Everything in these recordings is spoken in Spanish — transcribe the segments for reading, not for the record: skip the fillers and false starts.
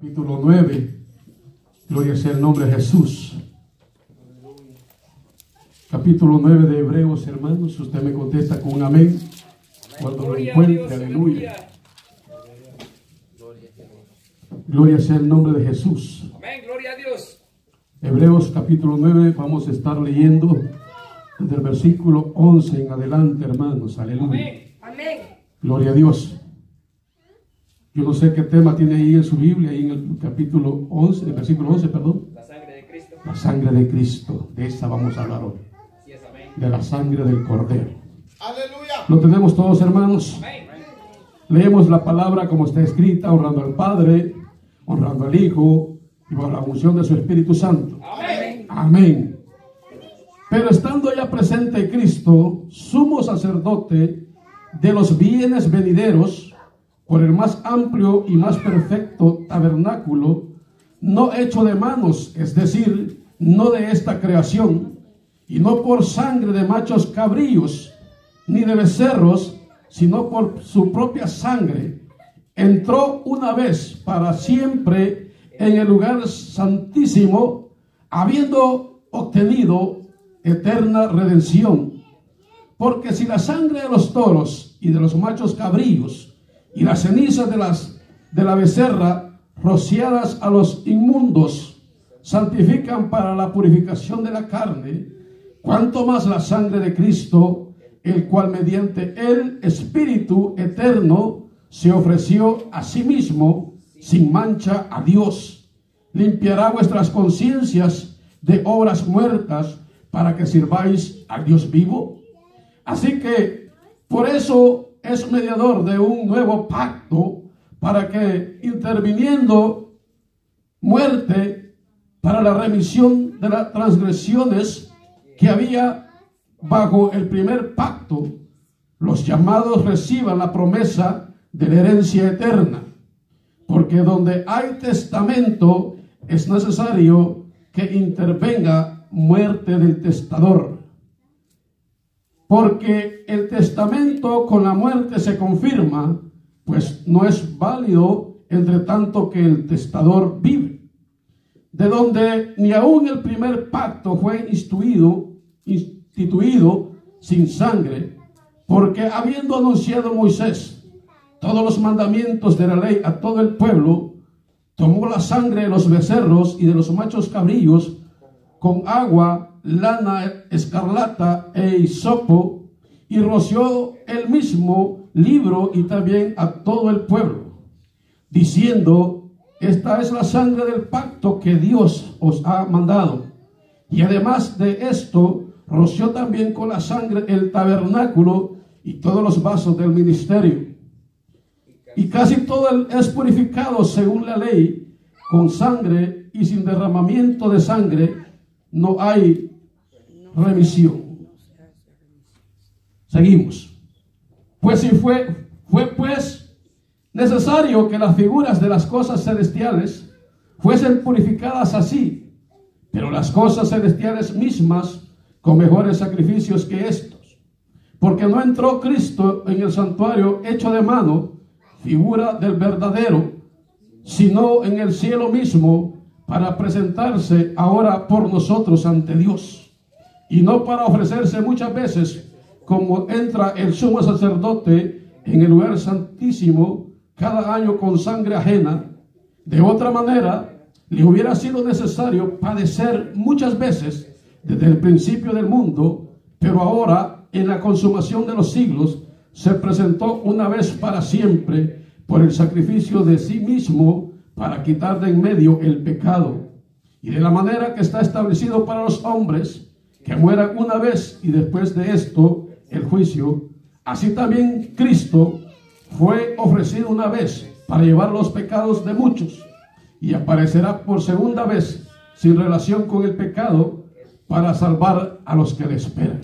Capítulo 9, gloria sea el nombre de Jesús. Capítulo 9 de Hebreos, hermanos, usted me contesta con un amén cuando lo encuentre, aleluya. Gloria sea el nombre de Jesús. Amén, gloria a Dios. Hebreos capítulo 9, vamos a estar leyendo desde el versículo 11 en adelante, hermanos, aleluya. Amén. Amén. Gloria a Dios. Yo no sé qué tema tiene ahí en su Biblia, ahí en el capítulo 11, el versículo 11, perdón. La sangre de Cristo. La sangre de Cristo, de esa vamos a hablar hoy. Así es, amén. De la sangre del Cordero. Aleluya. ¿Lo tenemos todos, hermanos? Amén. Leemos la palabra como está escrita, honrando al Padre, honrando al Hijo y bajo la unción de su Espíritu Santo. Amén. Amén. Pero estando ya presente Cristo, sumo sacerdote de los bienes venideros, por el más amplio y más perfecto tabernáculo, no hecho de manos, es decir, no de esta creación, y no por sangre de machos cabríos, ni de becerros, sino por su propia sangre, entró una vez para siempre en el lugar santísimo, habiendo obtenido eterna redención. Porque si la sangre de los toros y de los machos cabríos y las cenizas de la becerra rociadas a los inmundos santifican para la purificación de la carne, cuanto más la sangre de Cristo, el cual mediante el Espíritu eterno se ofreció a sí mismo sin mancha a Dios, limpiará vuestras conciencias de obras muertas para que sirváis al Dios vivo. Así que por eso es mediador de un nuevo pacto, para que interviniendo muerte para la remisión de las transgresiones que había bajo el primer pacto, los llamados reciban la promesa de la herencia eterna. Porque donde hay testamento es necesario que intervenga muerte del testador. Porque el testamento con la muerte se confirma, pues no es válido entre tanto que el testador vive. De donde ni aun el primer pacto fue instituido sin sangre, porque habiendo anunciado Moisés todos los mandamientos de la ley a todo el pueblo, tomó la sangre de los becerros y de los machos cabríos con agua, lana escarlata e hisopo, y roció el mismo libro y también a todo el pueblo, diciendo: esta es la sangre del pacto que Dios os ha mandado. Y además de esto, roció también con la sangre el tabernáculo y todos los vasos del ministerio. Y casi todo es purificado según la ley con sangre, y sin derramamiento de sangre no hay remisión. Seguimos. Pues si fue pues necesario que las figuras de las cosas celestiales fuesen purificadas así, pero las cosas celestiales mismas con mejores sacrificios que estos. Porque no entró Cristo en el santuario hecho de mano, figura del verdadero, sino en el cielo mismo, para presentarse ahora por nosotros ante Dios, y no para ofrecerse muchas veces, como entra el sumo sacerdote en el lugar santísimo cada año con sangre ajena. De otra manera, le hubiera sido necesario padecer muchas veces desde el principio del mundo, pero ahora, en la consumación de los siglos, se presentó una vez para siempre por el sacrificio de sí mismo, para quitar de en medio el pecado. Y de la manera que está establecido para los hombres, que mueran una vez y después de esto el juicio, así también Cristo fue ofrecido una vez para llevar los pecados de muchos, y aparecerá por segunda vez sin relación con el pecado, para salvar a los que le esperan.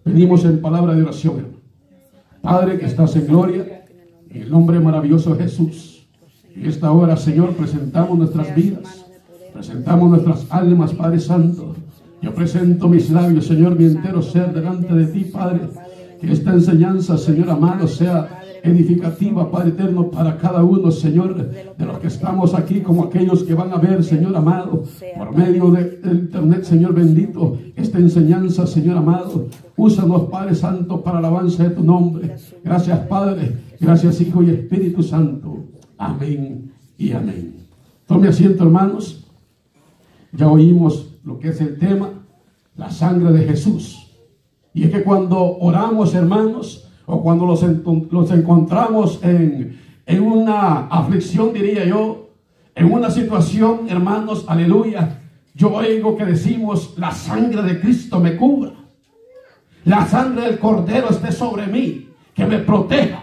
Venimos en palabra de oración, hermano. Padre que estás en gloria, en el nombre maravilloso de Jesús, en esta hora, Señor, presentamos nuestras vidas, presentamos nuestras almas, Padre Santo. Yo presento mis labios, Señor, mi entero ser delante de ti, Padre. Que esta enseñanza, Señor amado, sea edificativa, Padre eterno, para cada uno, Señor, de los que estamos aquí, como aquellos que van a ver, Señor amado, por medio del internet, Señor bendito, esta enseñanza, Señor amado. Úsanos, Padre Santo, para alabanza de tu nombre. Gracias, Padre. Gracias, Hijo y Espíritu Santo. Amén y amén. Tome asiento, hermanos. Ya oímos lo que es el tema, la sangre de Jesús. Y es que cuando oramos, hermanos, o cuando los encontramos en una aflicción, diría yo, en una situación, hermanos, aleluya, yo oigo que decimos: la sangre de Cristo me cubra, la sangre del Cordero esté sobre mí, que me proteja.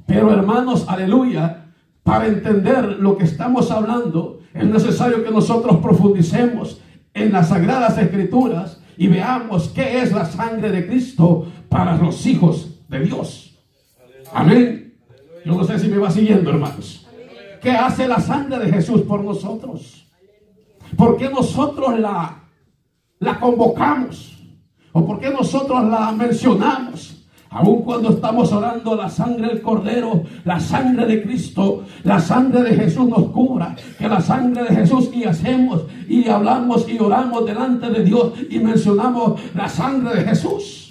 Pero, hermanos, aleluya, para entender lo que estamos hablando, es necesario que nosotros profundicemos en las Sagradas Escrituras y veamos qué es la sangre de Cristo para los hijos de Dios. Amén. Yo no sé si me va siguiendo, hermanos. ¿Qué hace la sangre de Jesús por nosotros? ¿Por qué nosotros la convocamos? ¿O por qué nosotros la mencionamos? Aun cuando estamos orando, la sangre del Cordero, la sangre de Cristo, la sangre de Jesús nos cubra. Que la sangre de Jesús, y hacemos y hablamos y oramos delante de Dios y mencionamos la sangre de Jesús.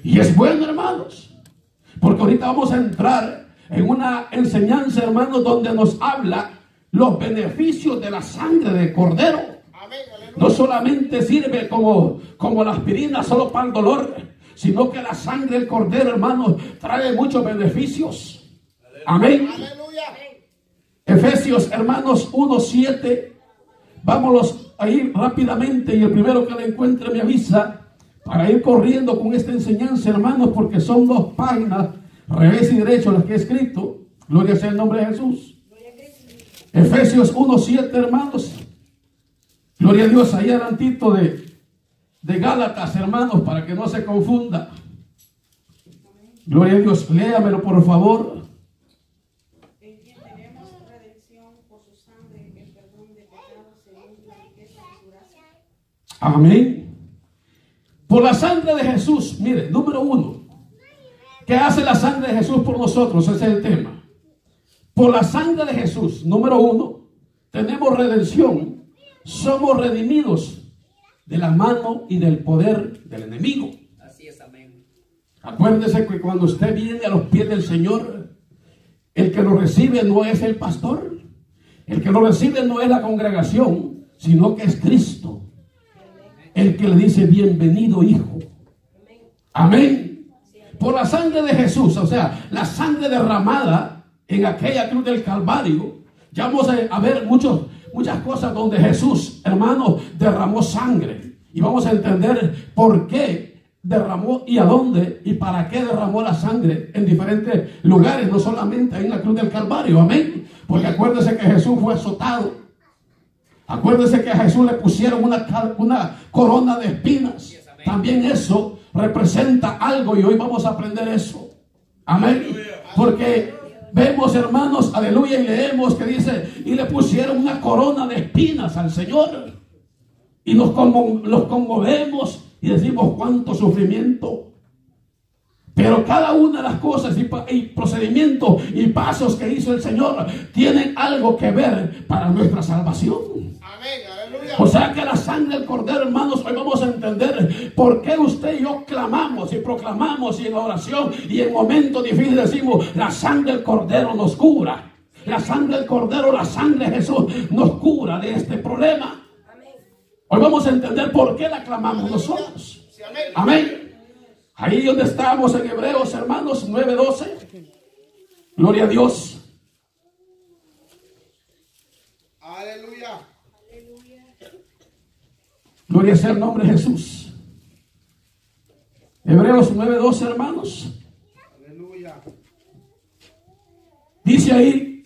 Y es bueno, hermanos, porque ahorita vamos a entrar en una enseñanza, hermanos, donde nos habla los beneficios de la sangre del Cordero. No solamente sirve como la aspirina solo para el dolor, sino que la sangre del Cordero, hermanos, trae muchos beneficios. Amén. Efesios, hermanos, 1:7. Vámonos a ir rápidamente, y el primero que la encuentre me avisa, para ir corriendo con esta enseñanza, hermanos, porque son 2 páginas, revés y derecho, las que he escrito. Gloria sea el nombre de Jesús. Efesios 1:7, hermanos. Gloria a Dios, ahí adelantito de Gálatas, hermanos, para que no se confunda. Gloria a Dios, léamelo por favor. En quien tenemos redención por su sangre, el perdón de pecados según la riqueza de su gracia. Amén. Por la sangre de Jesús, mire, número 1, ¿qué hace la sangre de Jesús por nosotros? Ese es el tema. Por la sangre de Jesús, número 1, tenemos redención. Somos redimidos de la mano y del poder del enemigo. Así es, amén. Acuérdese que cuando usted viene a los pies del Señor, el que lo recibe no es el pastor, el que lo recibe no es la congregación, sino que es Cristo, el que le dice: bienvenido, hijo. Amén. Por la sangre de Jesús, o sea, la sangre derramada en aquella cruz del Calvario. Ya vamos a ver muchas cosas donde Jesús, hermano, derramó sangre, y vamos a entender por qué derramó y a dónde y para qué derramó la sangre en diferentes lugares, no solamente ahí en la cruz del Calvario. Amén. Porque acuérdese que Jesús fue azotado, acuérdese que a Jesús le pusieron una corona de espinas. También eso representa algo, y hoy vamos a aprender eso. Amén. Porque vemos, hermanos, aleluya, y leemos que dice: y le pusieron una corona de espinas al Señor. Y nos conmovemos y decimos: cuánto sufrimiento. Pero cada una de las cosas y procedimientos y pasos que hizo el Señor tienen algo que ver para nuestra salvación. Amén, aleluya. O sea que la sangre del Cordero, hermanos, hoy vamos a entender por qué usted y yo clamamos y proclamamos, y en oración y en momentos difíciles decimos: la sangre del Cordero nos cubra. La sangre del Cordero, la sangre de Jesús nos cura de este problema. Hoy vamos a entender por qué la clamamos nosotros. Amén. Ahí donde estamos en Hebreos, hermanos, 9:12. Gloria a Dios. Aleluya. Gloria sea el nombre de Jesús. Hebreos 9:12, hermanos. Aleluya. Dice ahí: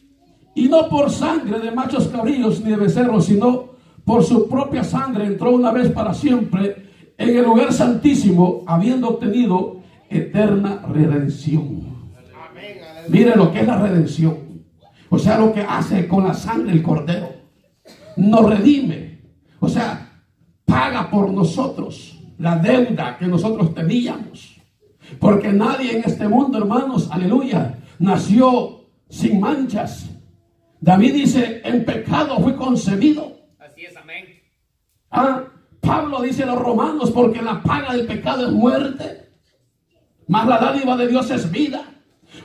y no por sangre de machos cabríos ni de becerros, sino por su propia sangre entró una vez para siempre en el lugar santísimo, habiendo obtenido eterna redención. Amén. Aleluya. Mire lo que es la redención. O sea, lo que hace con la sangre el Cordero. Nos redime. O sea, paga por nosotros la deuda que nosotros teníamos. Porque nadie en este mundo, hermanos, aleluya, nació sin manchas. David dice, en pecado fui concebido. Así es, amén. Pablo dice a los romanos, porque la paga del pecado es muerte, mas la dádiva de Dios es vida.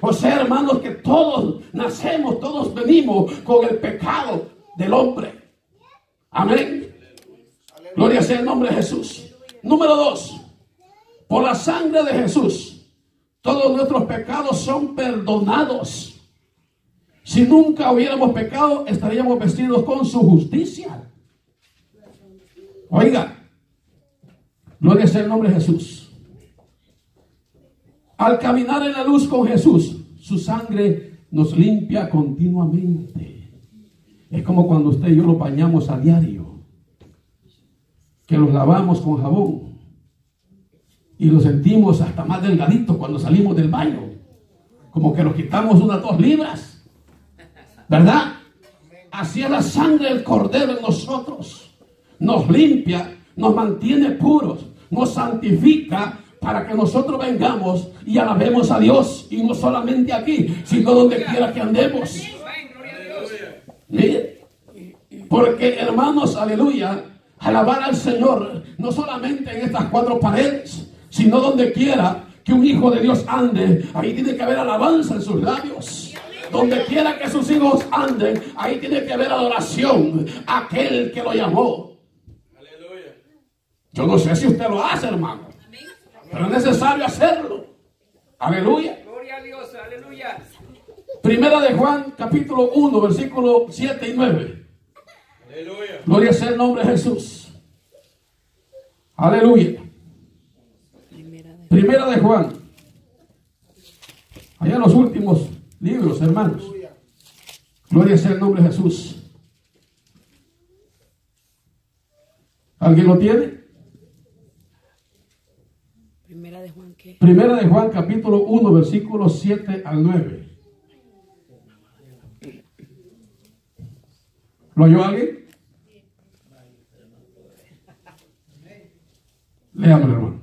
O sea, hermanos, que todos nacemos, todos venimos con el pecado del hombre. Amén. Gloria sea el nombre de Jesús. Número 2. Por la sangre de Jesús, todos nuestros pecados son perdonados. Si nunca hubiéramos pecado, estaríamos vestidos con su justicia. Oiga, gloria sea el nombre de Jesús. Al caminar en la luz con Jesús, su sangre nos limpia continuamente. Es como cuando usted y yo lo bañamos a diario, que los lavamos con jabón y lo sentimos hasta más delgadito cuando salimos del baño, como que nos quitamos unas 2 libras, ¿verdad? Así es la sangre del Cordero en nosotros. Nos limpia, nos mantiene puros, nos santifica para que nosotros vengamos y alabemos a Dios, y no solamente aquí, sino donde quiera que andemos. Mire, porque hermanos, aleluya, alabar al Señor no solamente en estas 4 paredes, sino donde quiera que un hijo de Dios ande, ahí tiene que haber alabanza en sus labios. Donde quiera que sus hijos anden, ahí tiene que haber adoración a aquel que lo llamó. Yo no sé si usted lo hace, hermano, pero es necesario hacerlo. Aleluya. Gloria a Dios, aleluya. Primera de Juan, capítulo 1, versículo 7 y 9. Aleluya. Gloria sea el nombre de Jesús. Aleluya. Primera de Juan. Allá en los últimos libros, hermanos. Gloria sea el nombre de Jesús. ¿Alguien lo tiene? Primera de Juan, ¿qué? Primera de Juan, capítulo 1, versículos 7 al 9. ¿Lo oyó alguien? Léamelo, hermano.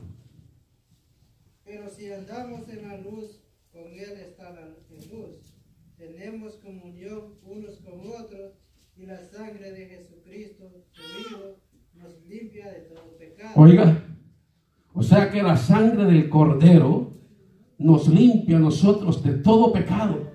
Pero si andamos en la luz, con Él está en luz. Tenemos comunión unos con otros, y la sangre de Jesucristo, su Hijo, nos limpia de todo pecado. Oiga, o sea que la sangre del Cordero nos limpia a nosotros de todo pecado.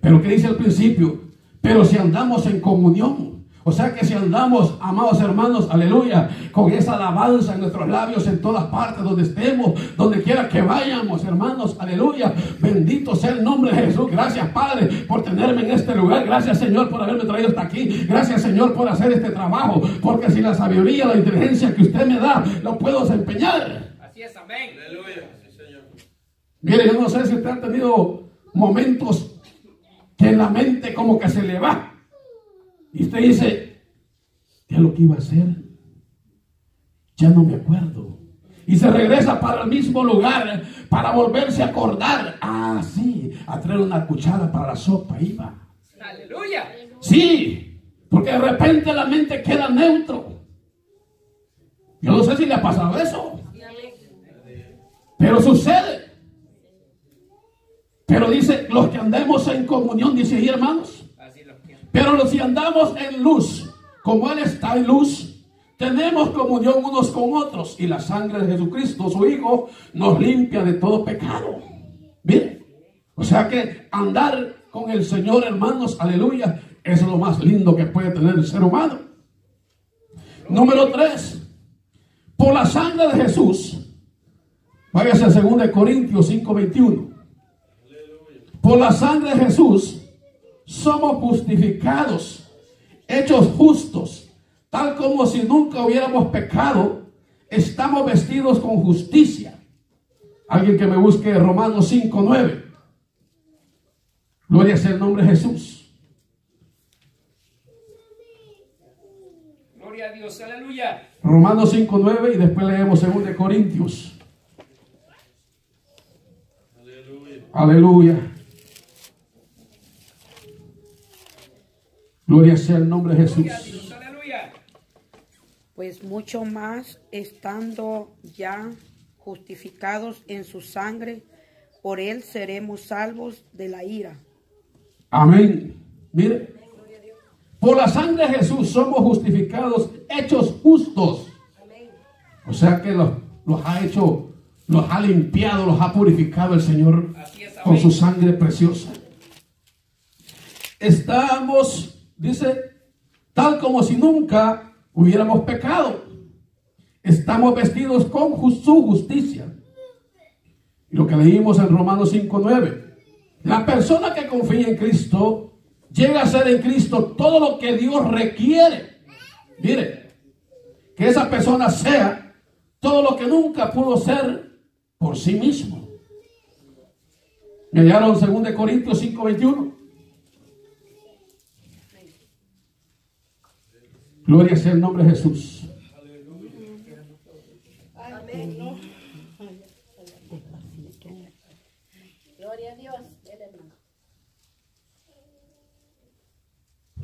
Pero ¿qué dice al principio? Pero si andamos en comunión. O sea que si andamos, amados hermanos, aleluya, con esa alabanza en nuestros labios en todas partes donde estemos, donde quiera que vayamos, hermanos, aleluya, bendito sea el nombre de Jesús. Gracias, Padre, por tenerme en este lugar. Gracias, Señor, por haberme traído hasta aquí. Gracias, Señor, por hacer este trabajo, porque sin la sabiduría, la inteligencia que usted me da, lo puedo desempeñar. Así es, amén. Aleluya. Sí, Señor. Mire, yo no sé si usted ha tenido momentos que en la mente como que se le va. Y usted dice, ¿qué es lo que iba a hacer? Ya no me acuerdo. Y se regresa para el mismo lugar para volverse a acordar. Ah, sí, a traer una cuchara para la sopa iba. Aleluya. Sí, porque de repente la mente queda neutro. Yo no sé si le ha pasado eso. Pero sucede. Pero dice, los que andemos en comunión, dice ahí, hermanos. Pero si andamos en luz, como Él está en luz, tenemos comunión unos con otros, y la sangre de Jesucristo, su Hijo, nos limpia de todo pecado. Bien, o sea que andar con el Señor, hermanos, aleluya, es lo más lindo que puede tener el ser humano. Número 3, por la sangre de Jesús, váyase a 2 Corintios 5:21. Por la sangre de Jesús somos justificados, hechos justos, tal como si nunca hubiéramos pecado. Estamos vestidos con justicia. Alguien que me busque Romanos 5:9. Gloria sea el nombre de Jesús. Gloria a Dios, aleluya. Romanos 5:9 y después leemos 2 Corintios. Aleluya. Gloria sea el nombre de Jesús. Gloria a Dios, aleluya. Pues mucho más estando ya justificados en su sangre, por él seremos salvos de la ira. Amén. Mire, por la sangre de Jesús somos justificados, hechos justos. O sea que los ha hecho, los ha limpiado, los ha purificado el Señor con su sangre preciosa. Estamos, dice, tal como si nunca hubiéramos pecado. Estamos vestidos con su justicia. Y lo que leímos en Romanos 5:9. La persona que confía en Cristo llega a ser en Cristo todo lo que Dios requiere. Mire, que esa persona sea todo lo que nunca pudo ser por sí mismo. Me hallaron 2 Corintios 5:21. Gloria sea el nombre de Jesús. Amén. Gloria a Dios.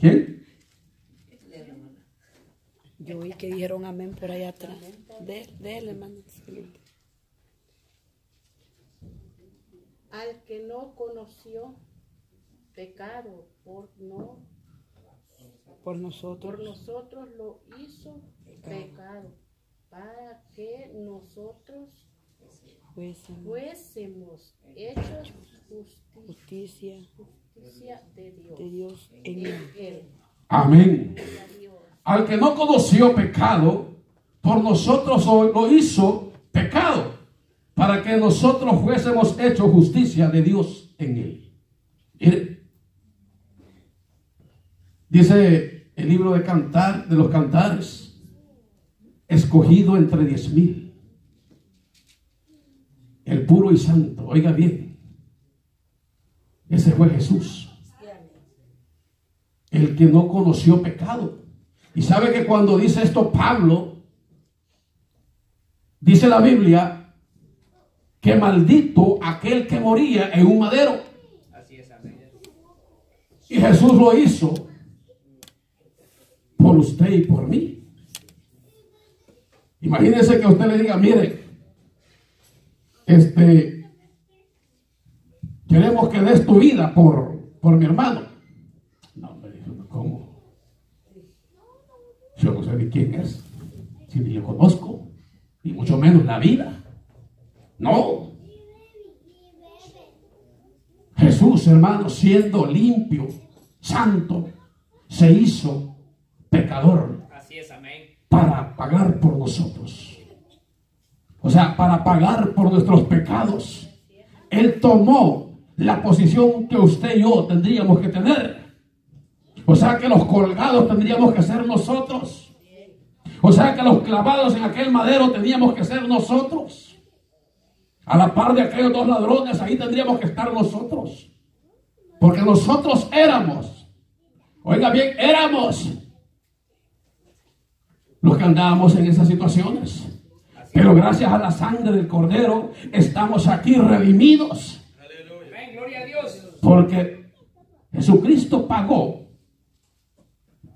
¿Quién? Yo oí que dijeron amén por allá atrás. De él, hermano. Al que no conoció pecado por nosotros lo hizo pecado, para que nosotros fuésemos hechos justicia de Dios en él. Amén. Al que no conoció pecado, por nosotros lo hizo pecado, para que nosotros fuésemos hechos justicia de Dios en él. Mire, dice el libro de los Cantares, escogido entre 10,000, el puro y santo. Oiga bien, ese fue Jesús, el que no conoció pecado. Y sabe que cuando dice esto Pablo, dice la Biblia que maldito aquel que moría en un madero. Así es, amén. Y Jesús lo hizo por usted y por mí. Imagínese que usted le diga, mire, queremos que des tu vida por mi hermano. No, me dijo, ¿cómo? Yo no sé ni quién es, si ni lo conozco, ni mucho menos la vida. No. Jesús, hermano, siendo limpio, santo, se hizo pecador. Así es, amén. Para pagar por nosotros. O sea, para pagar por nuestros pecados. Él tomó la posición que usted y yo tendríamos que tener. O sea que los colgados tendríamos que ser nosotros. O sea que los clavados en aquel madero tendríamos que ser nosotros. A la par de aquellos dos ladrones, ahí tendríamos que estar nosotros. Porque nosotros éramos, oiga bien, éramos los que andábamos en esas situaciones. Pero gracias a la sangre del Cordero estamos aquí redimidos. Amén, gloria a Dios. Porque Jesucristo pagó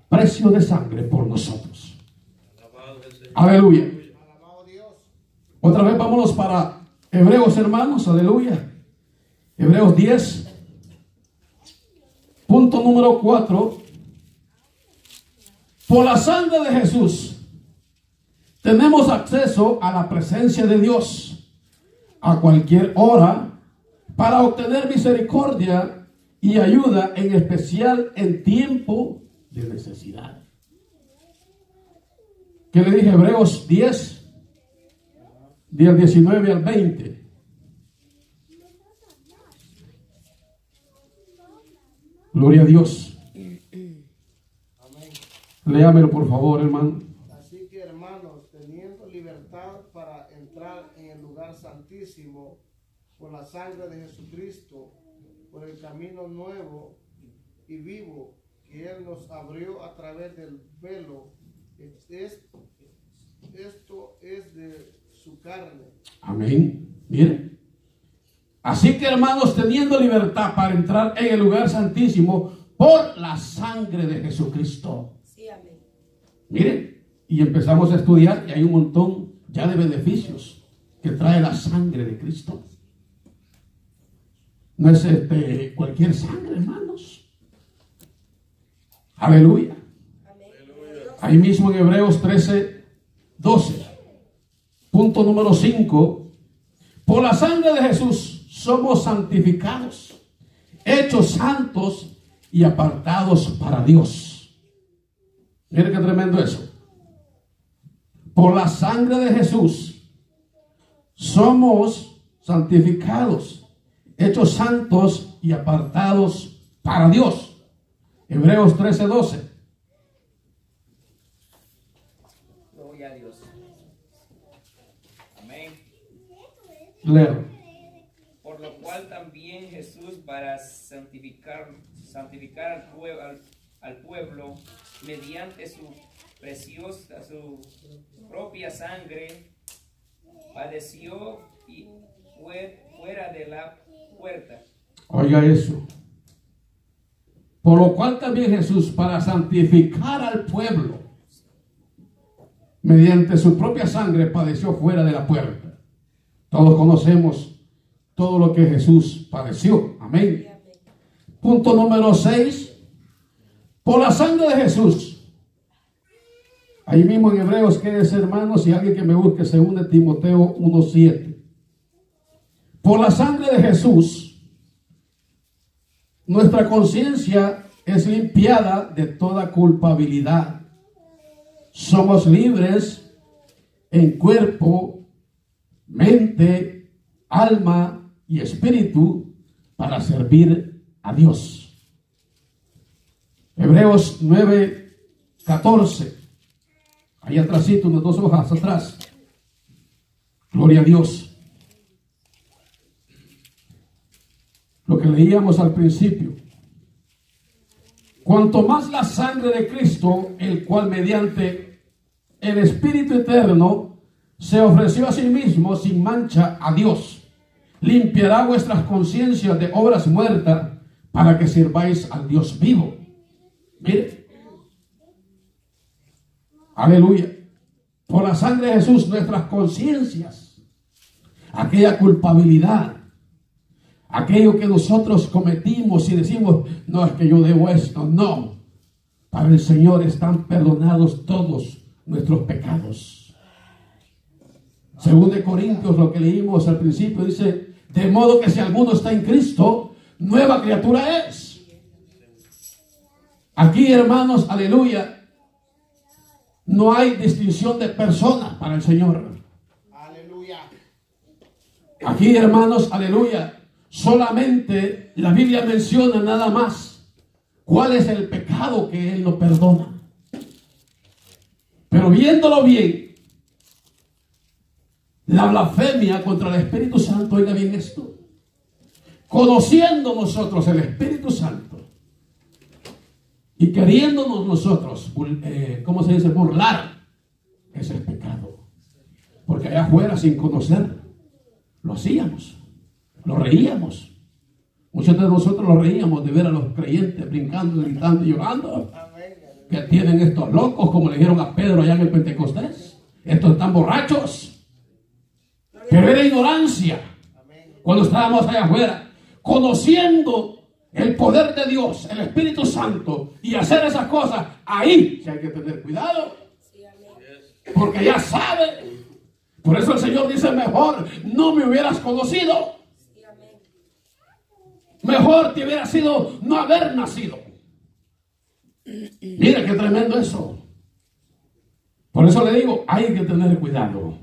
precio de sangre por nosotros. Aleluya. Otra vez vámonos para Hebreos, hermanos. Aleluya. Hebreos 10. Punto número 4. Por la sangre de Jesús tenemos acceso a la presencia de Dios a cualquier hora para obtener misericordia y ayuda, en especial en tiempo de necesidad. ¿Qué le dije? Hebreos 10, del 19 al 20. Gloria a Dios. Léamelo por favor, hermano. Así que, hermanos, teniendo libertad para entrar en el lugar santísimo por la sangre de Jesucristo, por el camino nuevo y vivo que Él nos abrió a través del velo, esto es de su carne. Amén. Miren. Así que, hermanos, teniendo libertad para entrar en el lugar santísimo por la sangre de Jesucristo. Sí, amén. Miren, y empezamos a estudiar y hay un montón ya de beneficios que trae la sangre de Cristo. No es cualquier sangre, hermanos. Aleluya. Ahí mismo en Hebreos 13:12. Punto número 5. Por la sangre de Jesús somos santificados, hechos santos y apartados para Dios. Mire qué tremendo eso. Por la sangre de Jesús somos santificados, hechos santos y apartados para Dios. Hebreos 13:12. Gloria a Dios. Amén. Leo. Por lo cual también Jesús, para santificar al pueblo mediante su propia sangre, padeció y fue fuera de la puerta. Oiga eso. Por lo cual también Jesús, para santificar al pueblo, mediante su propia sangre, padeció fuera de la puerta. Todos conocemos todo lo que Jesús padeció. Amén. Punto número 6. Por la sangre de Jesús. Ahí mismo en Hebreos, quédese, hermanos, y alguien que me busque, 2 Timoteo 1:7. Por la sangre de Jesús, nuestra conciencia es limpiada de toda culpabilidad. Somos libres en cuerpo, mente, alma y espíritu para servir a Dios. Hebreos 9:14. Ahí atrásito, unas 2 hojas atrás. Gloria a Dios. Lo que leíamos al principio. Cuanto más la sangre de Cristo, el cual mediante el Espíritu Eterno se ofreció a sí mismo sin mancha a Dios, limpiará vuestras conciencias de obras muertas para que sirváis al Dios vivo. Mire. Aleluya. Por la sangre de Jesús, nuestras conciencias, aquella culpabilidad, aquello que nosotros cometimos y decimos, no, es que yo debo esto, no. Para el Señor están perdonados todos nuestros pecados. Según de Corintios, lo que leímos al principio, dice, de modo que si alguno está en Cristo, nueva criatura es. Aquí, hermanos, aleluya, no hay distinción de personas para el Señor. Aleluya. Aquí, hermanos, aleluya, solamente la Biblia menciona nada más cuál es el pecado que Él no perdona. Pero viéndolo bien, la blasfemia contra el Espíritu Santo, oiga bien esto, conociendo nosotros el Espíritu Santo y queriéndonos nosotros, ¿cómo se dice? Burlar, ese es pecado. Porque allá afuera, sin conocer, lo hacíamos, lo reíamos. Muchos de nosotros lo reíamos de ver a los creyentes brincando, gritando y llorando. Que tienen estos locos, como le dijeron a Pedro allá en el Pentecostés. Estos están borrachos. Pero era ignorancia cuando estábamos allá afuera, conociendo el poder de Dios, el Espíritu Santo, y hacer esas cosas. Ahí sí hay que tener cuidado, porque ya sabe. Por eso el Señor dice, mejor no me hubieras conocido, mejor te hubiera sido no haber nacido. Mira qué tremendo eso. Por eso le digo, hay que tener cuidado.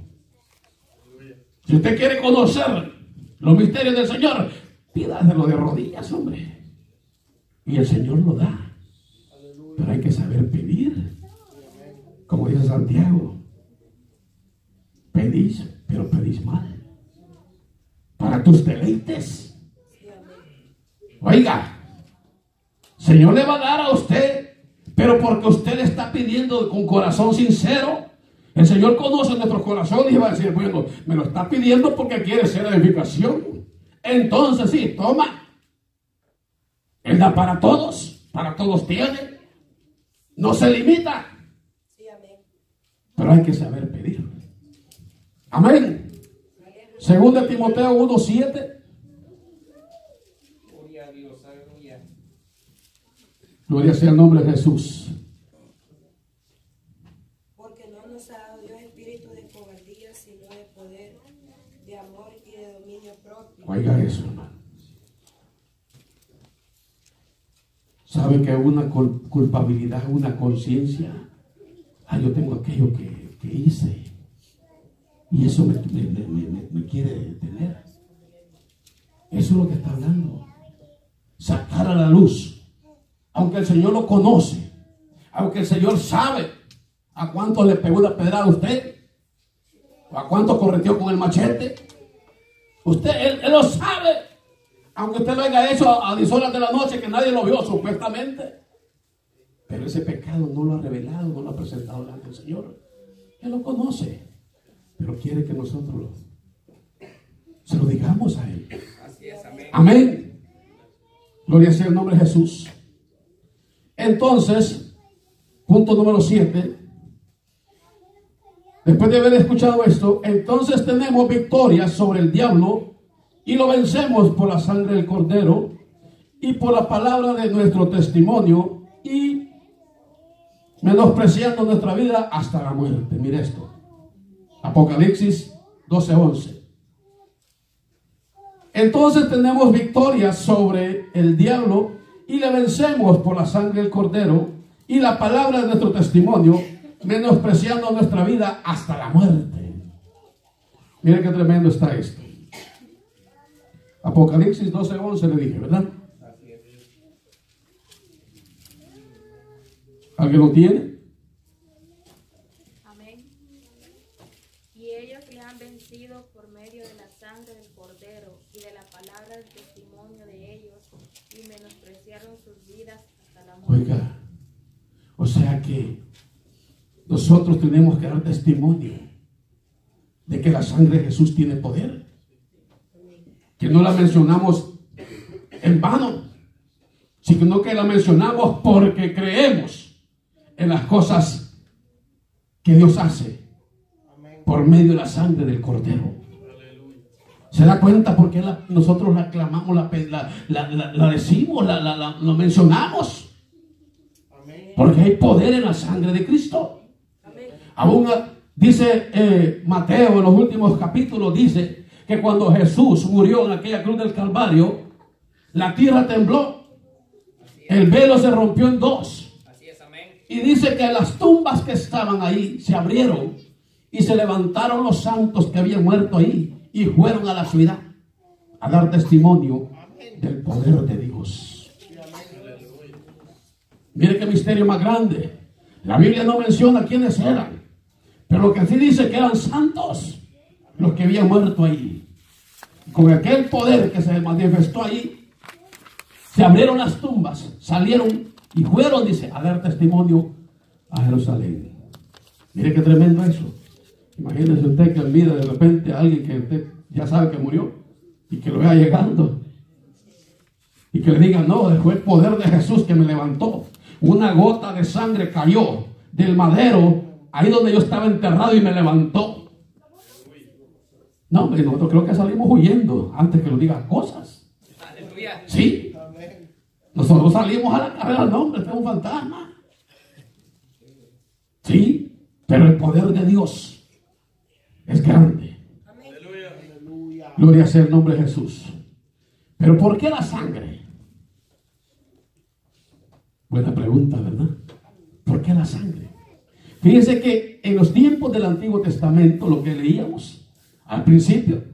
Si usted quiere conocer los misterios del Señor, pídaselo de rodillas, hombre. Y el Señor lo da. Pero hay que saber pedir. Como dice Santiago, pedís, pero pedís mal, para tus deleites. Oiga, Señor le va a dar a usted, pero porque usted le está pidiendo con corazón sincero. El Señor conoce nuestro corazón y va a decir, bueno, me lo está pidiendo porque quiere ser edificación. Entonces sí, toma. Él da para todos tiene. No se limita. Pero hay que saber pedir. Amén. Según de Timoteo 1:7. Gloria a Dios, aleluya. Gloria sea el nombre de Jesús. Porque no nos ha dado Dios espíritu de cobardía, sino de poder, de amor y de dominio propio. Oiga eso, hermano. ¿Sabe que una culpabilidad, una conciencia? Yo tengo aquello que hice. Y eso me quiere detener. Eso es lo que está hablando. Sacar a la luz. Aunque el Señor lo conoce. Aunque el Señor sabe a cuánto le pegó la pedrada a usted. O a cuánto correteó con el machete. Él lo sabe. Aunque usted lo haya hecho a 10 horas de la noche que nadie lo vio supuestamente. Pero ese pecado no lo ha revelado, no lo ha presentado delante del Señor. Él lo conoce. Pero quiere que nosotros se lo digamos a Él. Así es, amén. Amén. Gloria sea el nombre de Jesús. Entonces, punto número 7. Después de haber escuchado esto, entonces tenemos victoria sobre el diablo y lo vencemos por la sangre del Cordero y por la palabra de nuestro testimonio y menospreciando nuestra vida hasta la muerte. Mire esto. Apocalipsis 12:11. Entonces tenemos victoria sobre el diablo y le vencemos por la sangre del Cordero y la palabra de nuestro testimonio, menospreciando nuestra vida hasta la muerte. Mire qué tremendo está esto. Apocalipsis 12:11 le dije, ¿verdad? ¿Alguien lo tiene? Amén. Y ellos le han vencido por medio de la sangre del Cordero y de la palabra del testimonio de ellos, y menospreciaron sus vidas hasta la muerte. Oiga, o sea que nosotros tenemos que dar testimonio de que la sangre de Jesús tiene poder. Que no la mencionamos en vano, sino que la mencionamos porque creemos en las cosas que Dios hace por medio de la sangre del Cordero. ¿Se da cuenta por qué nosotros la clamamos, la decimos, lo mencionamos? Porque hay poder en la sangre de Cristo. Aún dice Mateo en los últimos capítulos, dice que cuando Jesús murió en aquella cruz del Calvario, la tierra tembló, el velo se rompió en dos. Y dice que las tumbas que estaban ahí se abrieron y se levantaron los santos que habían muerto ahí y fueron a la ciudad a dar testimonio del poder de Dios. Mire qué misterio más grande. La Biblia no menciona quiénes eran, pero lo que sí dice que eran santos los que habían muerto ahí. Con aquel poder que se manifestó ahí, se abrieron las tumbas, salieron y fueron, dice, a dar testimonio a Jerusalén. Mire qué tremendo eso. Imagínese usted que olvida de repente a alguien que usted ya sabe que murió y que lo vea llegando y que le diga, no, fue el poder de Jesús que me levantó. Una gota de sangre cayó del madero ahí donde yo estaba enterrado y me levantó. No, hombre, nosotros creo que salimos huyendo antes que nos digan cosas. Aleluya. Sí. Nosotros salimos a la carrera, no, hombre, este es un fantasma. Sí, pero el poder de Dios es grande. Gloria sea el nombre de Jesús. Pero ¿por qué la sangre? Buena pregunta, ¿verdad? ¿Por qué la sangre? Fíjense que en los tiempos del Antiguo Testamento, lo que leíamos al principio,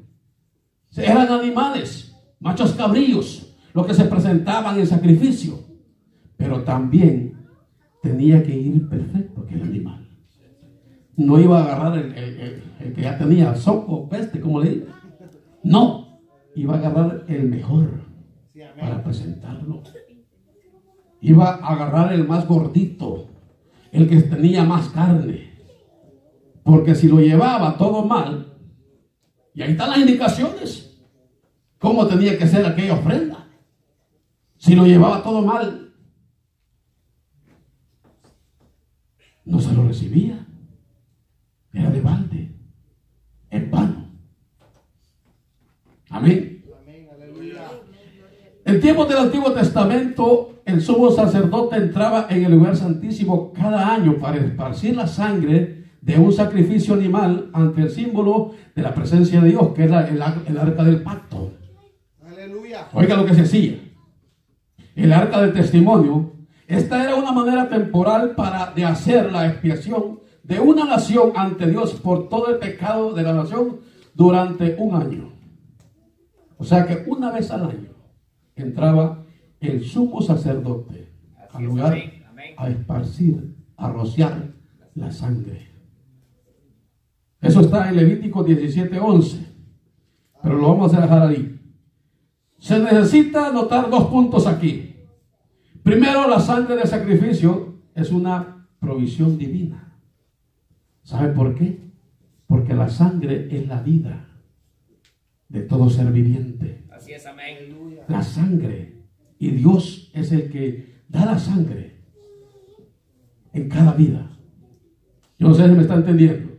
eran animales, machos cabríos, los que se presentaban en sacrificio, pero también tenía que ir perfecto aquel animal. No iba a agarrar el que ya tenía soco, peste, como le digo. No, iba a agarrar el mejor para presentarlo. Iba a agarrar el más gordito, el que tenía más carne, porque si lo llevaba todo mal, y ahí están las indicaciones, cómo tenía que ser aquella ofrenda. Si lo llevaba todo mal, no se lo recibía. Era de balde, en vano. tiempos del Antiguo Testamento, el sumo sacerdote entraba en el lugar santísimo cada año para esparcir la sangre de un sacrificio animal ante el símbolo de la presencia de Dios, que era el arca del pacto. Aleluya. Oiga lo que se hacía. El arca del testimonio. Esta era una manera temporal de hacer la expiación de una nación ante Dios por todo el pecado de la nación durante un año. O sea que una vez al año entraba el sumo sacerdote al lugar a esparcir, a rociar la sangre. Eso está en Levítico 17:11, pero lo vamos a dejar ahí. Se necesita anotar 2 puntos aquí. Primero, la sangre de sacrificio es una provisión divina. ¿Sabe por qué? Porque la sangre es la vida de todo ser viviente. Así es, amén. La sangre. Y Dios es el que da la sangre en cada vida. Yo no sé si me está entendiendo.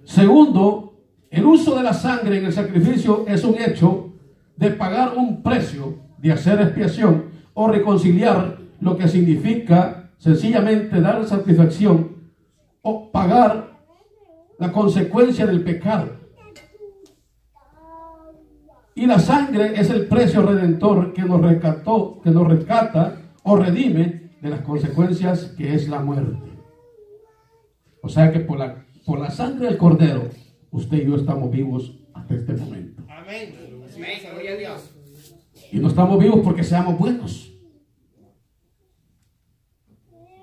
Segundo, el uso de la sangre en el sacrificio es un hecho de pagar un precio, de hacer expiación o reconciliar, lo que significa sencillamente dar satisfacción o pagar la consecuencia del pecado. Y la sangre es el precio redentor que nos rescata o redime de las consecuencias que es la muerte. O sea que por la sangre del Cordero, usted y yo estamos vivos hasta este momento. Amén. Amén. Gloria a Dios. Y no estamos vivos porque seamos buenos,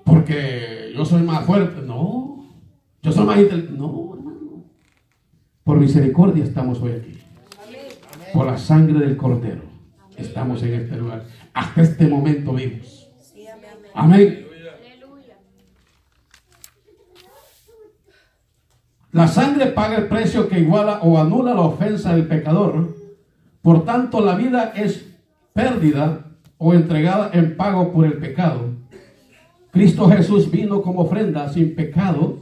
porque yo soy más fuerte, no, yo soy más inteligente, no, hermano. Por misericordia estamos hoy aquí. Por la sangre del Cordero estamos en este lugar, hasta este momento vivos. Amén. La sangre paga el precio que iguala o anula la ofensa del pecador. Por tanto, la vida es pérdida o entregada en pago por el pecado. Cristo Jesús vino como ofrenda sin pecado,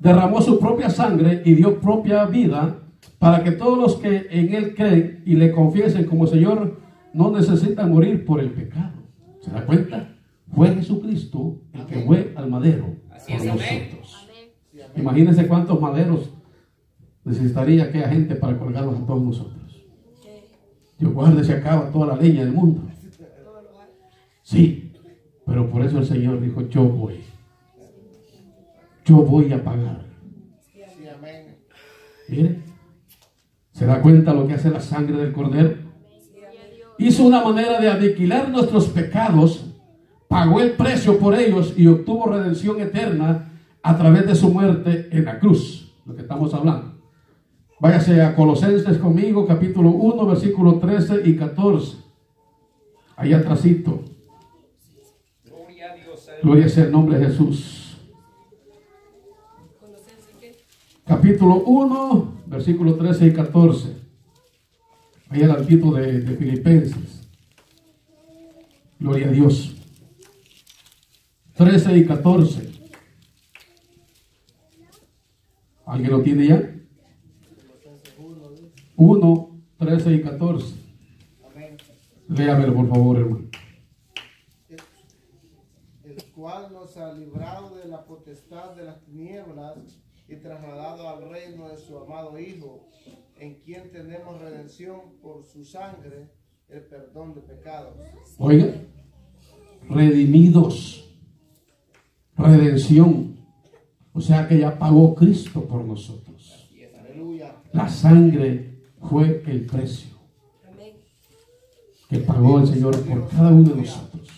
derramó su propia sangre y dio propia vida para que todos los que en Él creen y le confiesen como Señor no necesitan morir por el pecado. ¿Se da cuenta? Fue Jesucristo el que fue al madero por nosotros. Imagínense cuántos maderos necesitaría aquella gente para colgarlos a todos nosotros. Dios guarde, se acaba toda la leña del mundo. Sí, pero por eso el Señor dijo, yo voy a pagar. Mire, ¿se da cuenta lo que hace la sangre del Cordero? Hizo una manera de aniquilar nuestros pecados, pagó el precio por ellos y obtuvo redención eterna a través de su muerte en la cruz, lo que estamos hablando. Váyase a Colosenses conmigo, capítulo 1, versículos 13 y 14. Ahí atrásito. Gloria sea el nombre de Jesús. Capítulo 1, versículos 13 y 14. Ahí al altito de Filipenses. Gloria a Dios. 13 y 14. ¿Alguien lo tiene ya? 1, 13 y 14. Léamelo por favor, hermano. El cual nos ha librado de la potestad de las tinieblas y trasladado al reino de su amado Hijo, en quien tenemos redención por su sangre, el perdón de pecados. Oiga, redimidos, redención. O sea que ya pagó Cristo por nosotros. La sangre fue el precio que pagó el Señor por cada uno de nosotros.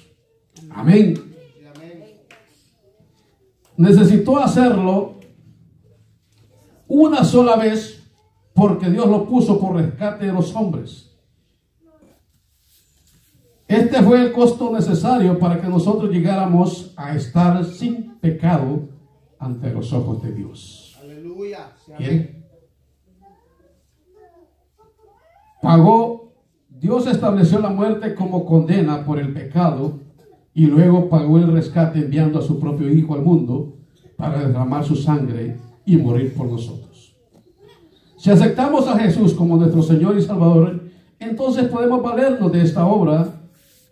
Amén. Necesitó hacerlo una sola vez porque Dios lo puso por rescate de los hombres. Este fue el costo necesario para que nosotros llegáramos a estar sin pecado ante los ojos de Dios. Aleluya. ¿Quién? Pagó, Dios estableció la muerte como condena por el pecado y luego pagó el rescate enviando a su propio Hijo al mundo para derramar su sangre y morir por nosotros. Si aceptamos a Jesús como nuestro Señor y Salvador, entonces podemos valernos de esta obra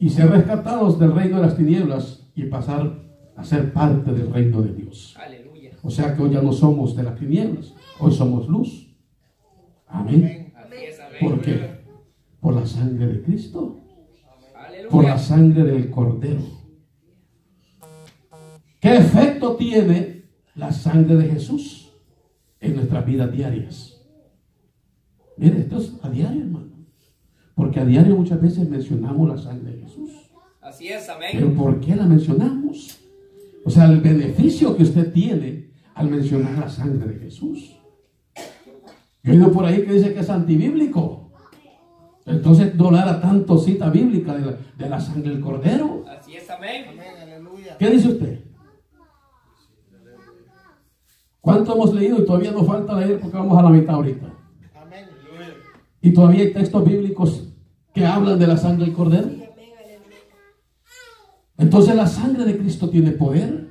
y ser rescatados del reino de las tinieblas y pasar a ser parte del reino de Dios. Aleluya. O sea que hoy ya no somos de las tinieblas, hoy somos luz. Amén. Así es, amén. ¿Por qué? Por la sangre de Cristo, Aleluya. por la sangre del Cordero. ¿Qué efecto tiene la sangre de Jesús en nuestras vidas diarias? Mire, esto es a diario, hermano. Porque a diario muchas veces mencionamos la sangre de Jesús. Así es, amén. ¿Pero por qué la mencionamos? O sea, el beneficio que usted tiene al mencionar la sangre de Jesús. Yo he oído por ahí que dice que es antibíblico. Entonces no le hará tanto cita bíblica de la sangre del Cordero. Así es, amén. Amén, aleluya. ¿Qué dice usted? ¿Cuánto hemos leído y todavía nos falta leer porque vamos a la mitad ahorita? Amén. Y todavía hay textos bíblicos que hablan de la sangre del Cordero. Entonces la sangre de Cristo tiene poder.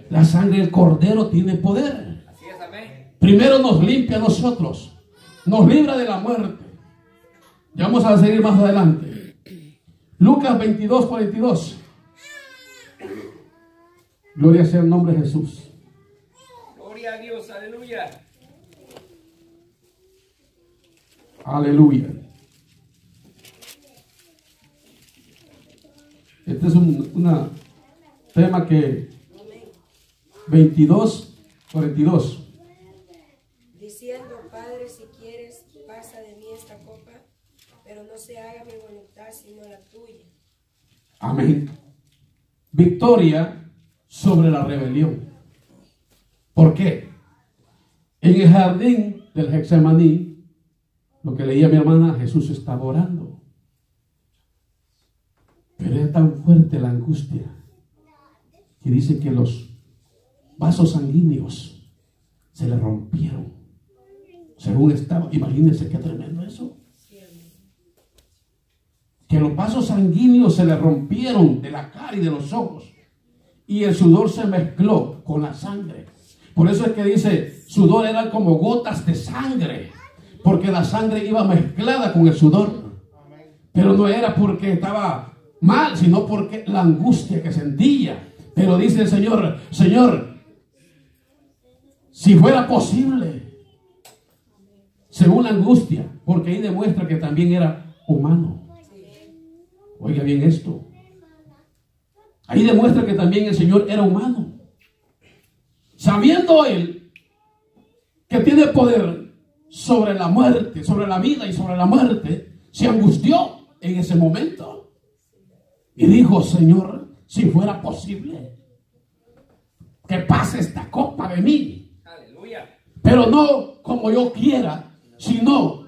La sangre del Cordero tiene poder. Así es, amén. Primero nos limpia a nosotros, nos libra de la muerte. Ya vamos a seguir más adelante. Lucas 22, 42. Gloria sea el nombre de Jesús. Gloria a Dios, aleluya. Aleluya. Este es un tema que 22, 42. Diciendo, Padre, si quieres, pasa de mí esta copa, pero no se haga mi voluntad sino la tuya. Amén. Victoria sobre la rebelión. ¿Por qué? En el jardín del Getsemaní, lo que leía mi hermana, Jesús estaba orando. Pero era tan fuerte la angustia que dice que los vasos sanguíneos se le rompieron. Según estaba, imagínense qué tremendo eso. Que los vasos sanguíneos se le rompieron de la cara y de los ojos. Y el sudor se mezcló con la sangre. Por eso es que dice, sudor eran como gotas de sangre. Porque la sangre iba mezclada con el sudor. Pero no era porque estaba mal, sino porque la angustia que sentía. Pero dice el Señor, Señor, si fuera posible, según la angustia, porque ahí demuestra que también era humano. Oiga bien esto. Ahí demuestra que también el Señor era humano. Sabiendo Él que tiene poder sobre la muerte, sobre la vida y sobre la muerte, se angustió en ese momento. Y dijo, Señor, si fuera posible, que pase esta copa de mí. Aleluya. Pero no como yo quiera, sino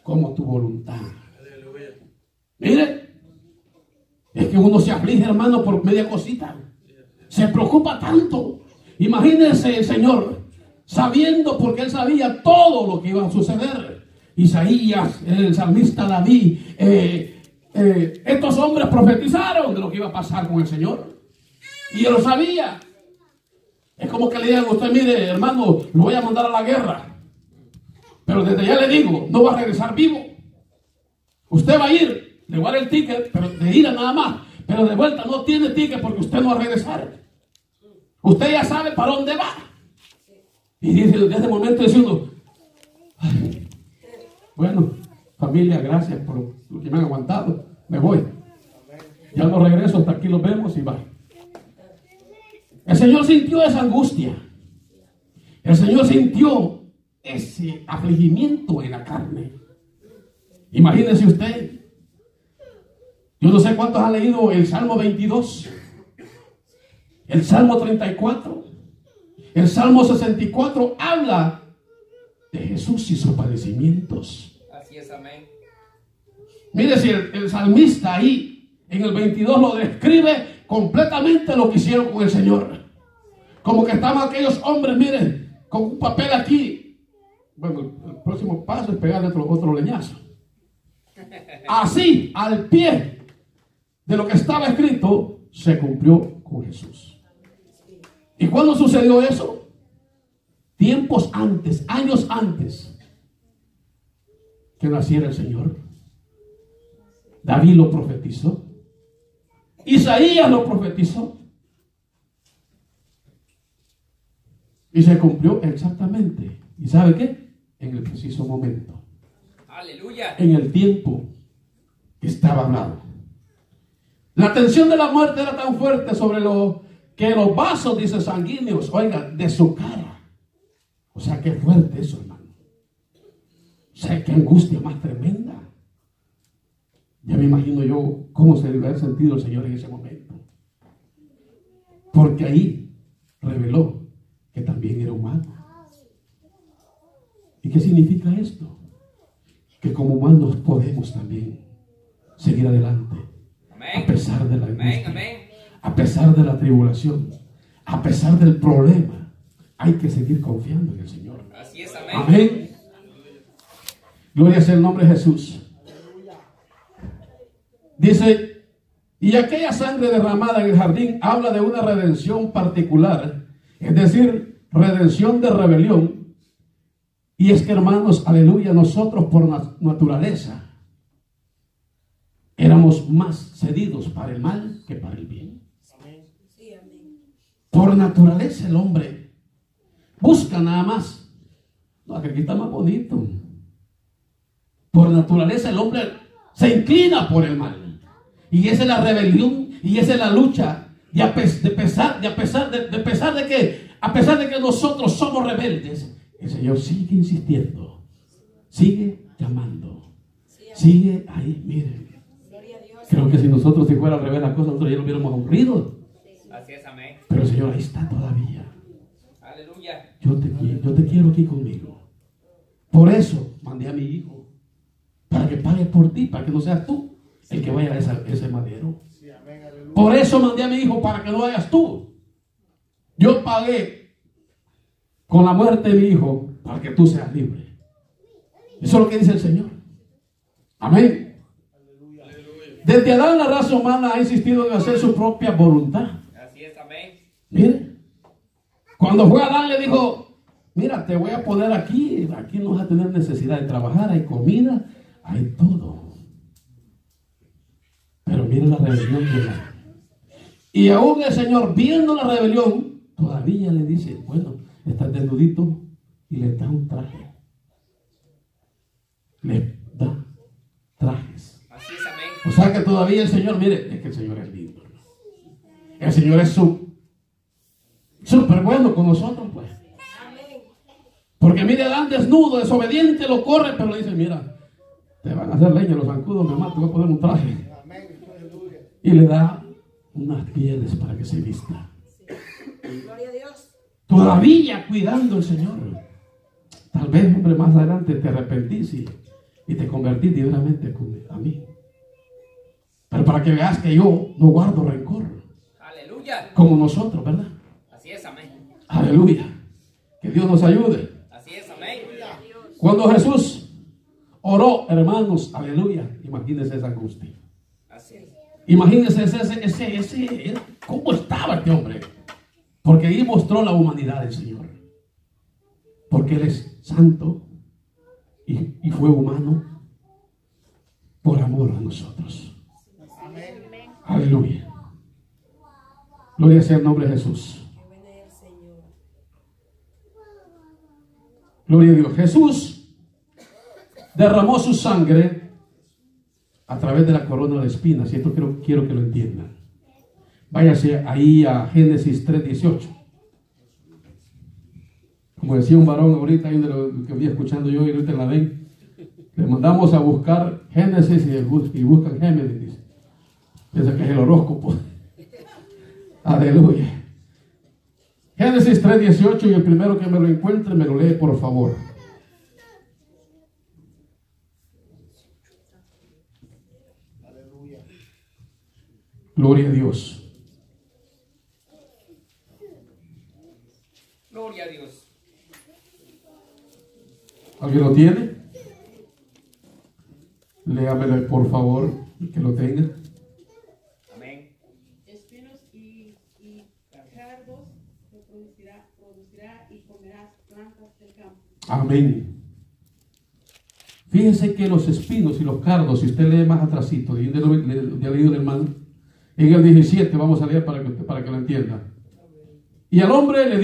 como tu voluntad. Aleluya. Mire, es que uno se aflige, hermano, por media cosita. Se preocupa tanto. Imagínense el Señor, sabiendo, porque Él sabía todo lo que iba a suceder. Isaías, el salmista David, estos hombres profetizaron de lo que iba a pasar con el Señor. Y Él lo sabía. Es como que le digan a usted, mire, hermano, lo voy a mandar a la guerra. Pero desde ya le digo, no va a regresar vivo. Usted va a ir, le voy a dar el ticket, pero de ida nada más. Pero de vuelta no tiene ticket porque usted no va a regresar. Usted ya sabe para dónde va. Y dice, desde ese momento dice uno, ay, bueno, familia, gracias por lo que me han aguantado. Me voy. Ya no regreso, hasta aquí los vemos y va. El Señor sintió esa angustia. El Señor sintió ese afligimiento en la carne. Imagínese usted. Yo no sé cuántos han leído el Salmo 22, el Salmo 34, el Salmo 64. Habla de Jesús y sus padecimientos. Así es, amén. Mire, si el salmista ahí en el 22 lo describe completamente lo que hicieron con el Señor. Como que estaban aquellos hombres, miren, con un papel aquí. Bueno, el próximo paso es pegarle otro leñazo. Así, al pie de lo que estaba escrito, se cumplió con Jesús. ¿Y cuándo sucedió eso? Tiempos antes, años antes que naciera el Señor. David lo profetizó. Isaías lo profetizó. Y se cumplió exactamente. ¿Y sabe qué? En el preciso momento. Aleluya. En el tiempo que estaba hablado. La tensión de la muerte era tan fuerte sobre que los vasos, dice, sanguíneos, oiga, de su cara. O sea, qué fuerte eso, hermano. O sea, qué angustia más tremenda. Ya me imagino yo cómo se debe haber sentido el Señor en ese momento. Porque ahí reveló que también era humano. ¿Y qué significa esto? Que como humanos podemos también seguir adelante. Amén. A pesar de la Amén, angustia, amén. a pesar de la tribulación, a pesar del problema, hay que seguir confiando en el Señor. Así es, amén. Amén. Gloria sea el nombre de Jesús. Dice, y aquella sangre derramada en el jardín habla de una redención particular, es decir, redención de rebelión. Y es que, hermanos, aleluya, nosotros por naturaleza éramos más cedidos para el mal que para el bien. Sí, amén. Por naturaleza el hombre busca nada más. No, que aquí está más bonito. Por naturaleza el hombre se inclina por el mal. Y esa es la rebelión y esa es la lucha. Y a pesar de que nosotros somos rebeldes, el Señor sigue insistiendo, sigue llamando, sigue ahí. Miren, Gloria a Dios. creo que si nosotros, si fuera al revés la cosa, nosotros ya lo hubiéramos aburrido. Así es, amén. Pero el Señor ahí está todavía. Aleluya. Yo te quiero aquí conmigo. Por eso mandé a mi hijo, para que pague por ti, para que no seas tú el que vaya a ese madero. Sí, amén, aleluya. Por eso mandé a mi hijo, para que no vayas tú. Yo pagué con la muerte de mi hijo para que tú seas libre. Eso es lo que dice el Señor. Amén. Desde Adán la raza humana ha insistido en hacer su propia voluntad. Así es, amén. Mire, cuando fue Adán le dijo, mira, te voy a poner aquí no vas a tener necesidad de trabajar, hay comida, hay todo. Pero mire la rebelión de Adán. Y aún el Señor, viendo la rebelión, todavía le dice, bueno, estás desnudito, y le da un traje. Le da trajes. Así es, amén. O sea que todavía el Señor, mire, es que el Señor es lindo. El Señor es súper bueno con nosotros, pues. Amén. Porque mire, Adán desnudo, desobediente, lo corre, pero le dice, mira, te van a hacer leña los zancudos, mi mamá, te voy a poner un traje. Amén, aleluya. Y le da unas pieles para que se vista. Gloria a Dios. Todavía cuidando el Señor. Tal vez, hombre, más adelante te arrepentís y te convertís directamente a mí. Pero para que veas que yo no guardo rencor, Aleluya. como nosotros, ¿verdad? Así es, amén. Aleluya. Que Dios nos ayude. Así es, amén. Cuando Jesús oró, hermanos, aleluya, imagínense esa angustia. Así es. Imagínense ese cómo estaba este hombre. Porque ahí mostró la humanidad del Señor. Porque Él es santo y fue humano por amor a nosotros. Amén. Aleluya. Gloria sea el nombre de Jesús. Qué bueno es el Señor. Gloria a Dios. Jesús derramó su sangre a través de la corona de espinas. Y esto quiero que lo entiendan. Váyase ahí a Génesis 3:18. Como decía un varón ahorita, ahí lo que voy escuchando yo y ahorita la ven, le mandamos a buscar Génesis y buscan Génesis. Dice. Piensa que es el horóscopo. Aleluya. Génesis 3:18, y el primero que me lo encuentre me lo lee, por favor. Aleluya. Gloria a Dios. Gloria a Dios. ¿Alguien lo tiene? Léamelo, por favor, que lo tenga. Amén. Espinos y cardos te producirá y comerás plantas del campo. Amén. Fíjense que los espinos y los cardos, si usted lee más atrásito, ya ha leído el hermano, en el 17, vamos a leer para que lo entienda. Y el hombre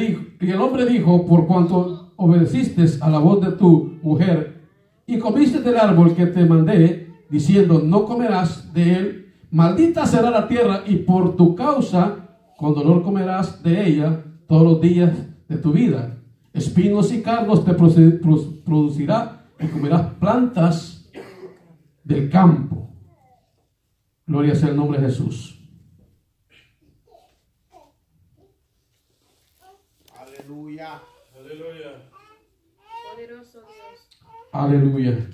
dijo, por cuanto obedeciste a la voz de tu mujer y comiste del árbol que te mandé, diciendo, no comerás de él, maldita será la tierra, y por tu causa con dolor comerás de ella todos los días de tu vida. Espinos y cardos te producirá, y comerás plantas del campo. Gloria sea el nombre de Jesús. Aleluya. Aleluya. Poderoso Dios. Aleluya.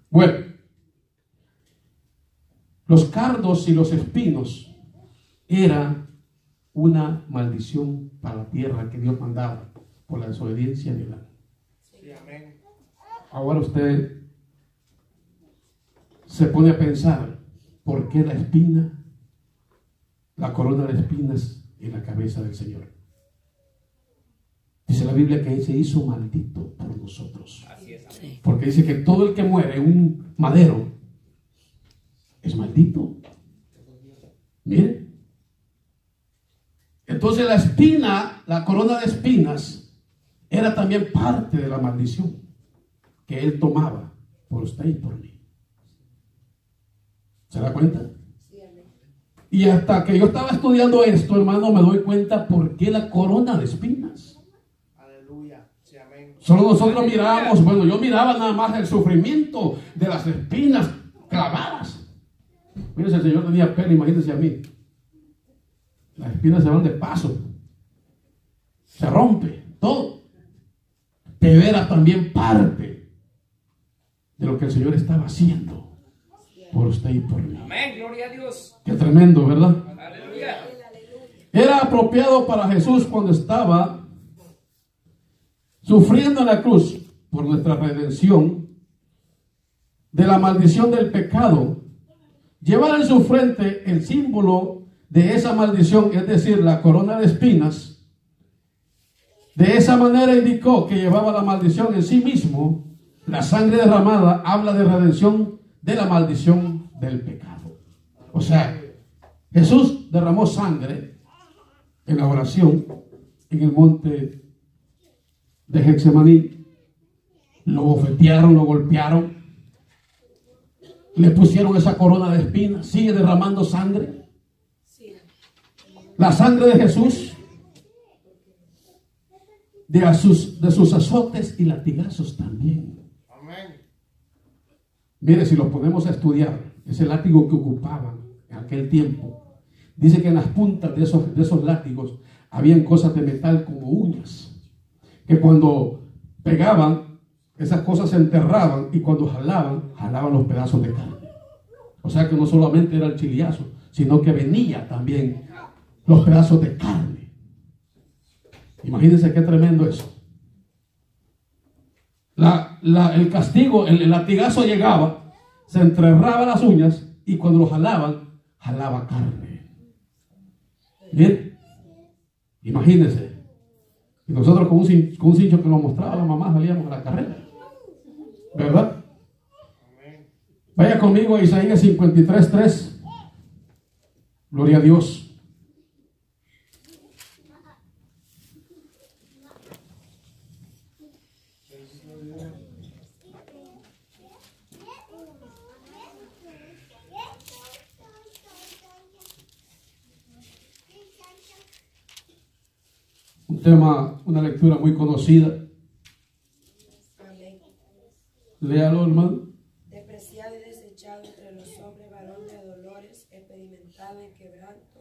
Bueno, los cardos y los espinos era una maldición para la tierra que Dios mandaba por la desobediencia de Adán. Sí, amén. Ahora usted se pone a pensar, ¿por qué la espina, la corona de espinas en la cabeza del Señor? Dice la Biblia que Él se hizo maldito por nosotros. Así es, amén. Porque dice que todo el que muere en un madero es maldito. Mire. Entonces la espina, la corona de espinas, era también parte de la maldición que Él tomaba por usted y por mí. ¿Se da cuenta? Sí, amén. Y hasta que yo estaba estudiando esto, hermano, me doy cuenta por qué la corona de espinas. Aleluya. Sí, amén. Solo nosotros mirábamos, bueno, yo miraba nada más el sufrimiento de las espinas clavadas. Mire, si el Señor tenía pelo, imagínense a mí. Las espinas se van de paso. Se rompe todo. Pero era también parte de lo que el Señor estaba haciendo por usted y por mí. Amén, gloria a Dios. Qué tremendo, ¿verdad? Aleluya. Era apropiado para Jesús cuando estaba sufriendo en la cruz por nuestra redención de la maldición del pecado, llevar en su frente el símbolo de esa maldición, es decir, la corona de espinas. De esa manera indicó que llevaba la maldición en sí mismo. La sangre derramada habla de redención de la maldición del pecado. O sea, Jesús derramó sangre en la oración en el monte de Getsemaní. Lo bofetearon, lo golpearon, le pusieron esa corona de espinas, sigue derramando sangre. La sangre de Jesús, de sus azotes y latigazos también. Amén. Mire, si lo ponemos a estudiar, ese látigo que ocupaban en aquel tiempo, dice que en las puntas de esos látigos habían cosas de metal como uñas, que cuando pegaban, esas cosas se enterraban, y cuando jalaban los pedazos de carne. O sea que no solamente era el chiliazo, sino que venía también los pedazos de carne. Imagínense qué tremendo eso. El castigo, el latigazo llegaba, se enterraba las uñas, y cuando lo jalaban, jalaba carne. Bien, imagínense. Y nosotros con un cincho que nos mostraba la mamá salíamos a la carrera, ¿verdad? Vaya conmigo a Isaías 53:3. Gloria a Dios. Un tema, una lectura muy conocida. Amén. Léalo, hermano. Despreciado y desechado entre los hombres, varón de dolores, experimentado en quebranto,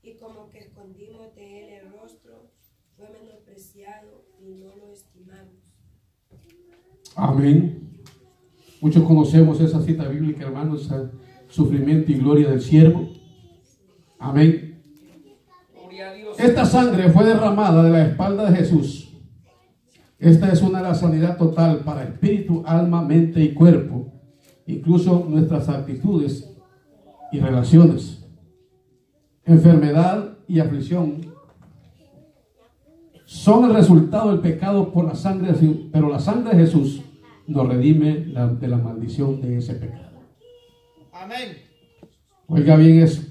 y como que escondimos de él el rostro, fue menospreciado y no lo estimamos. Amén. Muchos conocemos esa cita bíblica, hermanos, el sufrimiento y gloria del siervo. Amén. Gloria a Dios. Esta sangre fue derramada de la espalda de Jesús. Esta es una de la sanidad total para espíritu, alma, mente y cuerpo, incluso nuestras actitudes y relaciones. Enfermedad y aflicción son el resultado del pecado por la sangre de Jesús, pero la sangre de Jesús nos redime de la maldición de ese pecado. Amén. Oiga bien eso.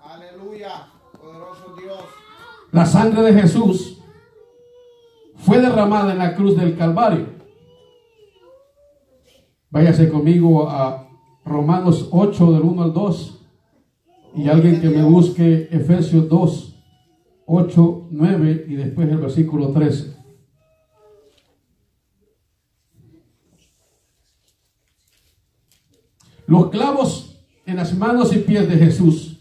Aleluya. Poderoso Dios. La sangre de Jesús fue derramada en la cruz del Calvario. Váyase conmigo a Romanos 8 del 1 al 2 y alguien que me busque Efesios 2, 8, 9 y después el versículo 13. Los clavos en las manos y pies de Jesús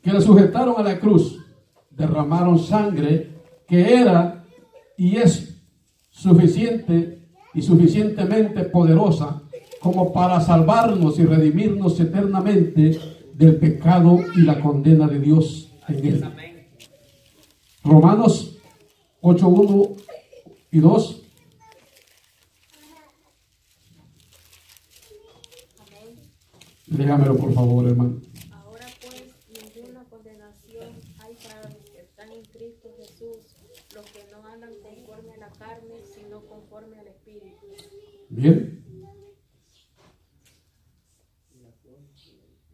que le sujetaron a la cruz derramaron sangre que era y es suficiente y suficientemente poderosa como para salvarnos y redimirnos eternamente del pecado y la condena de Dios en él. Romanos 8, 1 y 2. Déjamelo por favor, hermano. Ahora pues, ninguna condenación hay para los que están en Cristo Jesús, los que no andan conforme a la carne, sino conforme al Espíritu. Bien.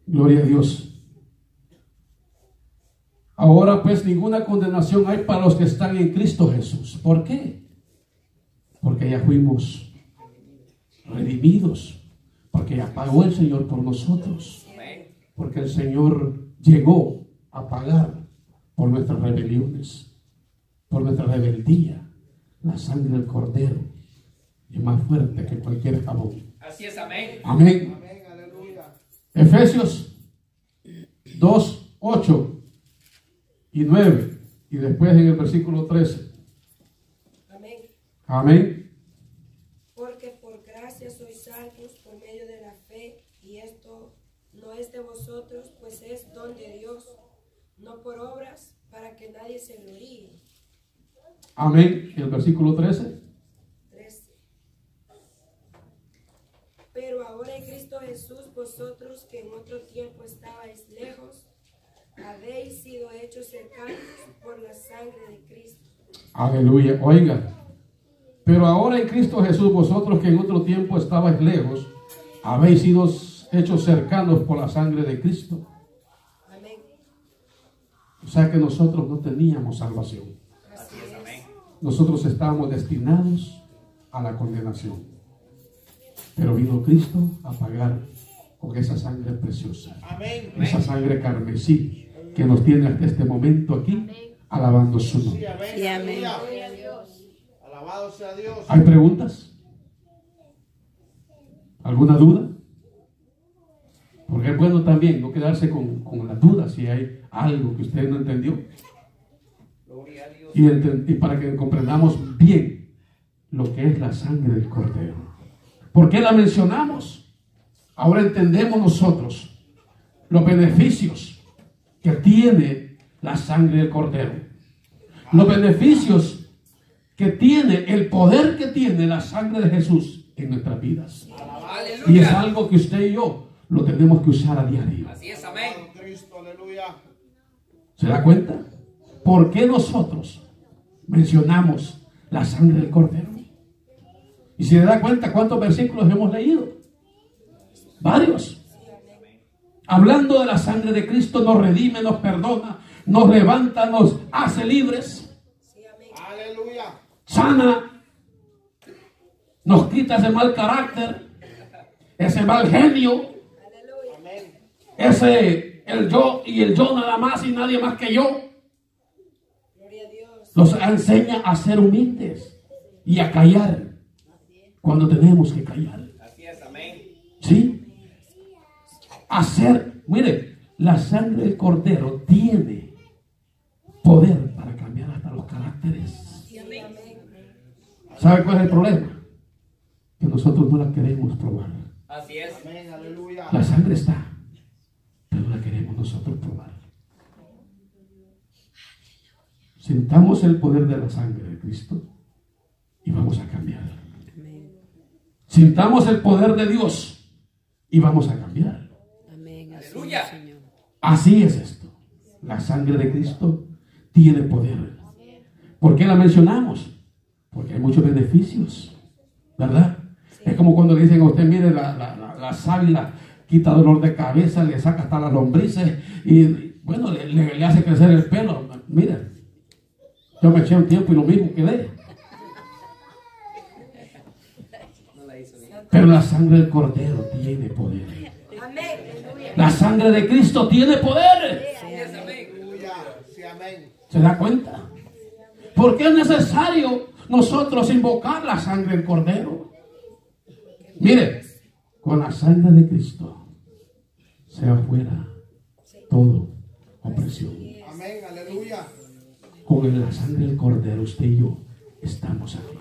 Gloria a Dios. Ahora pues ninguna condenación hay para los que están en Cristo Jesús. ¿Por qué? Porque ya fuimos redimidos. Porque ya pagó el Señor por nosotros. Porque el Señor llegó a pagar por nuestras rebeliones, por nuestra rebeldía. La sangre del Cordero es más fuerte que cualquier jabón. Así es, amén. Amén. Amén. Aleluya. Efesios 2, 8 y 9 y después en el versículo 13. Amén. Amén. Porque por gracia sois salvos por medio de la fe, y esto no es de vosotros, pues es don de Dios, no por obras, para que nadie se gloríe. Amén. El versículo 13. 13. Pero ahora en Cristo Jesús, vosotros que en otro tiempo estabais lejos, habéis sido hechos cercanos por la sangre de Cristo. Aleluya. Oiga. Pero ahora en Cristo Jesús, vosotros que en otro tiempo estabais lejos, habéis sido hechos cercanos por la sangre de Cristo. Amén. O sea que nosotros no teníamos salvación. Así es. Nosotros estábamos destinados a la condenación. Pero vino Cristo a pagar con esa sangre preciosa. Amén. Esa sangre carmesí que nos tiene hasta este momento aquí alabando su Sí, nombre. amén. Y amén. Aleluya. Gloria a Dios. Alabado sea Dios. ¿Hay preguntas? ¿Alguna duda? Porque es bueno también no quedarse con las dudas si hay algo que usted no entendió. Gloria a Dios. Y para que comprendamos bien lo que es la sangre del Cordero. ¿Por qué la mencionamos? Ahora entendemos nosotros los beneficios que tiene la sangre del Cordero. Los beneficios que tiene, el poder que tiene la sangre de Jesús en nuestras vidas. Y es Aleluya. algo que usted y yo lo tenemos que usar a diario. Así es, amén. Cristo, aleluya. ¿Se da cuenta? ¿Por qué nosotros mencionamos la sangre del Cordero? Y si se da cuenta, ¿cuántos versículos hemos leído? Varios. Hablando de la sangre de Cristo, nos redime, nos perdona, nos levanta, nos hace libres, Sí, amén. Aleluya. sana, nos quita ese mal carácter, ese mal genio, Aleluya. Amén. ese el yo y el yo nada más y nadie más que yo. Gloria a Dios. Nos enseña a ser humildes y a callar cuando tenemos que callar. Así es, amén. ¿Sí? Mire, la sangre del Cordero tiene poder para cambiar hasta los caracteres. Sí, amén. ¿Sabe cuál es el problema? Que nosotros no la queremos probar. Así es. Amén. Aleluya. La sangre está, pero la queremos nosotros probar. Sintamos el poder de la sangre de Cristo y vamos a cambiar. Sintamos el poder de Dios y vamos a cambiar. Amén. Aleluya. Así es esto. La sangre de Cristo tiene poder. ¿Por qué la mencionamos? Porque hay muchos beneficios, ¿verdad? Es como cuando le dicen a usted, mire, la sábila quita dolor de cabeza, le saca hasta las lombrices y, bueno, le hace crecer el pelo. Mira, yo me eché un tiempo y lo mismo quedé. Pero la sangre del Cordero tiene poder. La sangre de Cristo tiene poder. ¿Se da cuenta? ¿Por qué es necesario nosotros invocar la sangre del Cordero? Mire, con la sangre de Cristo sea fuera todo opresión. Amén, aleluya. Con la sangre del Cordero usted y yo estamos aquí.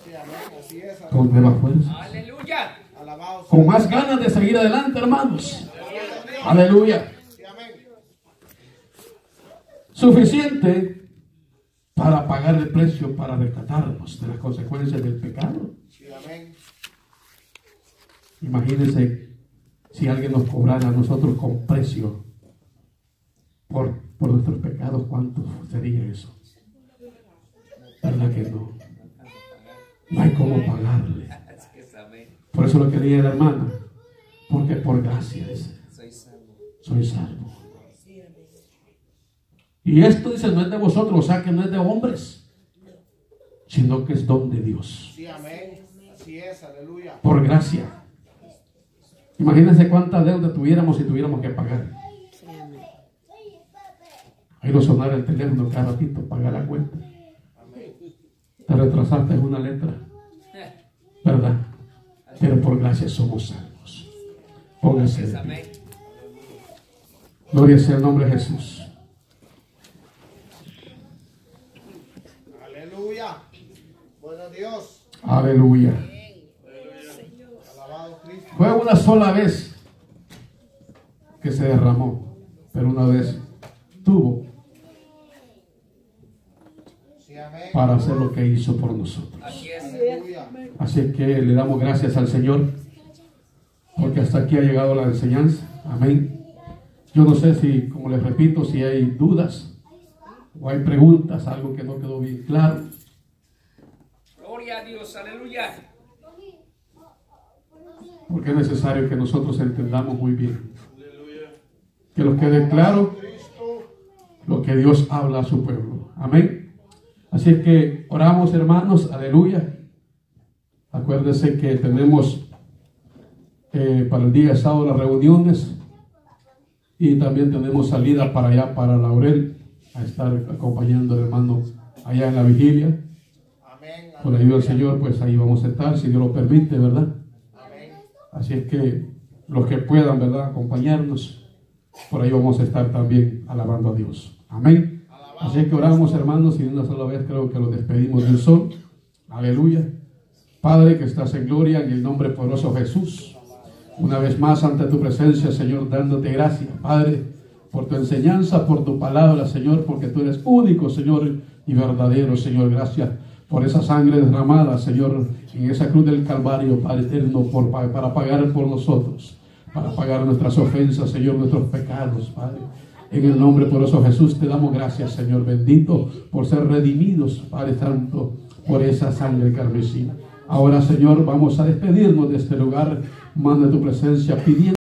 Sí, amén, así es. Con nueva fuerza. Aleluya. Alabado sea. Con más ganas de seguir adelante, hermanos. Aleluya. Sí, amén. Suficiente para pagar el precio, para rescatarnos de las consecuencias del pecado. Sí, amén. Imagínense si alguien nos cobrara a nosotros con precio por nuestros pecados, ¿cuánto sería eso? ¿Verdad que no? No hay cómo pagarle. Por eso lo que dice la hermana, porque por gracia dice, soy salvo. Y esto dice, no es de vosotros, o sea que no es de hombres, sino que es don de Dios. Sí, amén. Así es, aleluya. Por gracia. Imagínense cuánta deuda tuviéramos si tuviéramos que pagar. Ahí lo sonara el teléfono cada ratito, pagar la cuenta. Te retrasaste en una letra, ¿verdad? Pero por gracia somos salvos. Póngase de pie. Gloria sea el nombre de Jesús. Aleluya. Bueno, Dios. Aleluya. Alabado Cristo. Fue una sola vez que se derramó, pero una vez tuvo Sí, amén. para hacer lo que hizo por nosotros. Aleluya. Así que le damos gracias al Señor, porque hasta aquí ha llegado la enseñanza. Amén. Yo no sé si, como les repito, si hay dudas o hay preguntas, algo que no quedó bien claro. Gloria a Dios, aleluya. Porque es necesario que nosotros entendamos muy bien, que nos quede claro lo que Dios habla a su pueblo. Amén. Así es que oramos, hermanos, aleluya. Acuérdense que tenemos para el día sábado las reuniones y también tenemos salida para allá, para Laurel, a estar acompañando al hermano allá en la vigilia. Amén. Con la ayuda del Señor, pues ahí vamos a estar, si Dios lo permite, ¿verdad? Amén. Así es que los que puedan, ¿verdad?, acompañarnos, por ahí vamos a estar también alabando a Dios. Amén. Así es que oramos, hermanos, y una sola vez creo que los despedimos de un sol. Aleluya. Padre que estás en gloria, en el nombre poderoso de Jesús, una vez más ante tu presencia, Señor, dándote gracias, Padre, por tu enseñanza, por tu palabra, Señor, porque tú eres único, Señor, y verdadero, Señor. Gracias por esa sangre derramada, Señor, en esa cruz del Calvario, Padre eterno, para pagar por nosotros, para pagar nuestras ofensas, Señor, nuestros pecados, Padre. En el nombre poderoso de Jesús te damos gracias, Señor bendito, por ser redimidos, Padre Santo, por esa sangre carmesí. Ahora, Señor, vamos a despedirnos de este lugar, manda tu presencia pidiendo